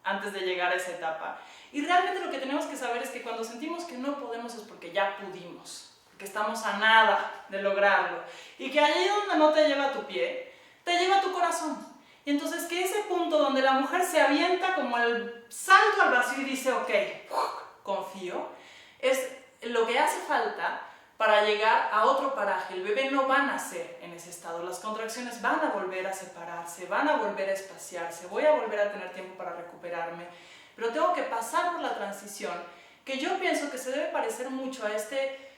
antes de llegar a esa etapa. Y realmente lo que tenemos que saber es que cuando sentimos que no podemos es porque ya pudimos, porque estamos a nada de lograrlo. Y que allí donde no te lleva tu pie, te lleva tu corazón. Y entonces que ese punto donde la mujer se avienta como el salto al vacío y dice, ok, confío, es lo que hace falta para llegar a otro paraje. El bebé no va a nacer en ese estado, las contracciones van a volver a separarse, van a volver a espaciarse, voy a volver a tener tiempo para recuperarme, pero tengo que pasar por la transición, que yo pienso que se debe parecer mucho a este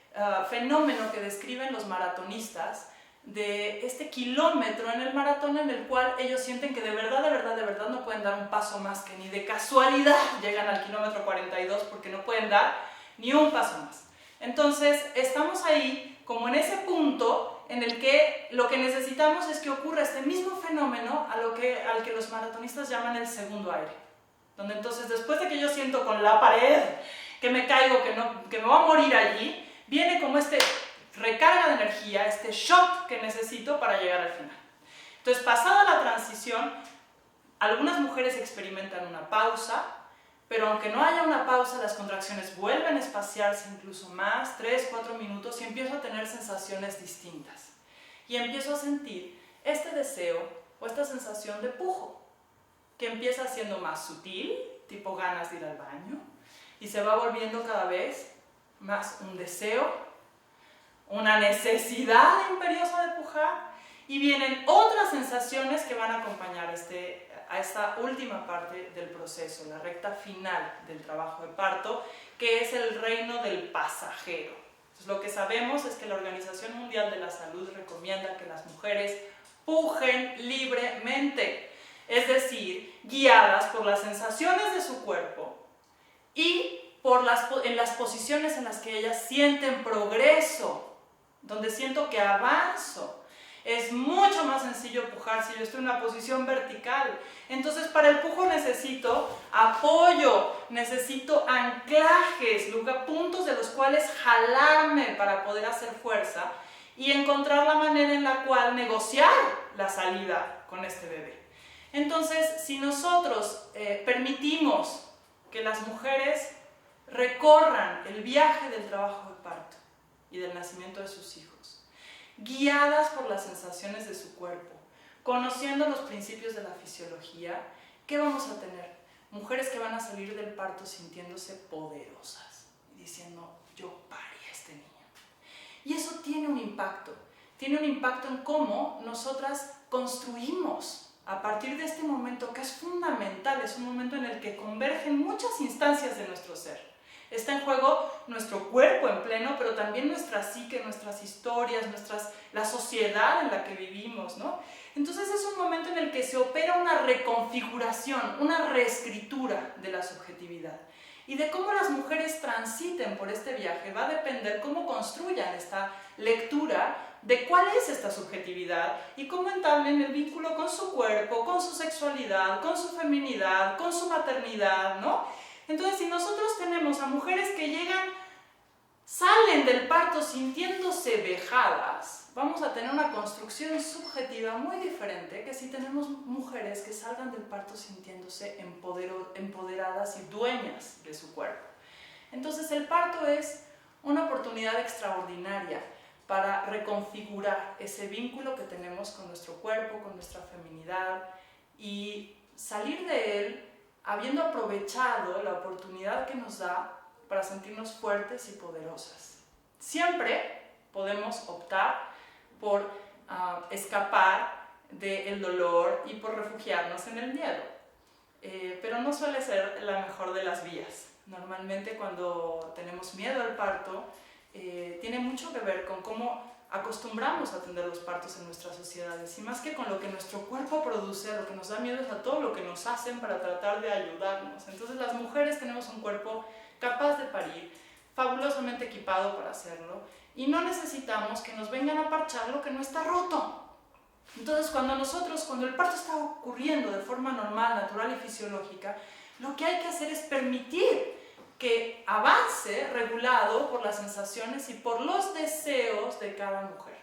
fenómeno que describen los maratonistas, de este kilómetro en el maratón en el cual ellos sienten que de verdad no pueden dar un paso más, que ni de casualidad llegan al kilómetro 42 porque no pueden dar ni un paso más. Entonces estamos ahí como en ese punto en el que lo que necesitamos es que ocurra este mismo fenómeno al que los maratonistas llaman el segundo aire, donde entonces después de que yo siento con la pared que me caigo, que me voy a morir allí, viene como este recarga de energía, este shot que necesito para llegar al final. Entonces, pasada la transición, algunas mujeres experimentan una pausa, pero aunque no haya una pausa, las contracciones vuelven a espaciarse incluso más, 3, 4 minutos, y empiezo a tener sensaciones distintas. Y empiezo a sentir este deseo o esta sensación de pujo, que empieza siendo más sutil, tipo ganas de ir al baño, y se va volviendo cada vez más un deseo, una necesidad imperiosa de pujar, y vienen otras sensaciones que van a acompañar a esta última parte del proceso, la recta final del trabajo de parto, que es el reino del pasajero. Entonces, lo que sabemos es que la Organización Mundial de la Salud recomienda que las mujeres pujen libremente, es decir, guiadas por las sensaciones de su cuerpo y en las posiciones en las que ellas sienten progreso, donde siento que avanzo. Es mucho más sencillo pujar si yo estoy en una posición vertical. Entonces, para el pujo necesito apoyo, necesito anclajes, puntos de los cuales jalarme para poder hacer fuerza y encontrar la manera en la cual negociar la salida con este bebé. Entonces, si nosotros permitimos que las mujeres recorran el viaje del trabajo de parto y del nacimiento de sus hijos, guiadas por las sensaciones de su cuerpo, conociendo los principios de la fisiología, ¿qué vamos a tener? Mujeres que van a salir del parto sintiéndose poderosas y diciendo, yo parí a este niño. Y eso tiene un impacto en cómo nosotras construimos a partir de este momento, que es fundamental, es un momento en el que convergen muchas instancias de nuestro ser. Está en juego nuestro cuerpo en pleno, pero también nuestra psique, nuestras historias, la sociedad en la que vivimos, ¿no? Entonces es un momento en el que se opera una reconfiguración, una reescritura de la subjetividad. Y de cómo las mujeres transiten por este viaje va a depender cómo construyan esta lectura de cuál es esta subjetividad y cómo entablen el vínculo con su cuerpo, con su sexualidad, con su feminidad, con su maternidad, ¿no? Entonces, si nosotros tenemos a mujeres que salen del parto sintiéndose vejadas, vamos a tener una construcción subjetiva muy diferente que si tenemos mujeres que salgan del parto sintiéndose empoderadas y dueñas de su cuerpo. Entonces, el parto es una oportunidad extraordinaria para reconfigurar ese vínculo que tenemos con nuestro cuerpo, con nuestra feminidad, y salir de él habiendo aprovechado la oportunidad que nos da para sentirnos fuertes y poderosas. Siempre podemos optar por escapar del dolor y por refugiarnos en el miedo, pero no suele ser la mejor de las vías. Normalmente cuando tenemos miedo al parto, tiene mucho que ver con cómo acostumbramos a atender los partos en nuestras sociedades, y más que con lo que nuestro cuerpo produce, lo que nos da miedo es a todo lo que nos hacen para tratar de ayudarnos. Entonces las mujeres tenemos un cuerpo capaz de parir, fabulosamente equipado para hacerlo, y no necesitamos que nos vengan a parchar lo que no está roto. Entonces cuando el parto está ocurriendo de forma normal, natural y fisiológica, lo que hay que hacer es permitir que avance regulado por las sensaciones y por los deseos de cada mujer.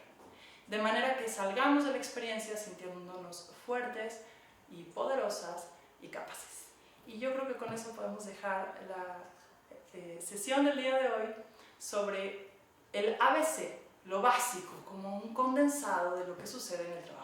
de manera que salgamos de la experiencia sintiéndonos fuertes y poderosas y capaces. Y yo creo que con eso podemos dejar la sesión del día de hoy sobre el ABC, lo básico, como un condensado de lo que sucede en el trabajo.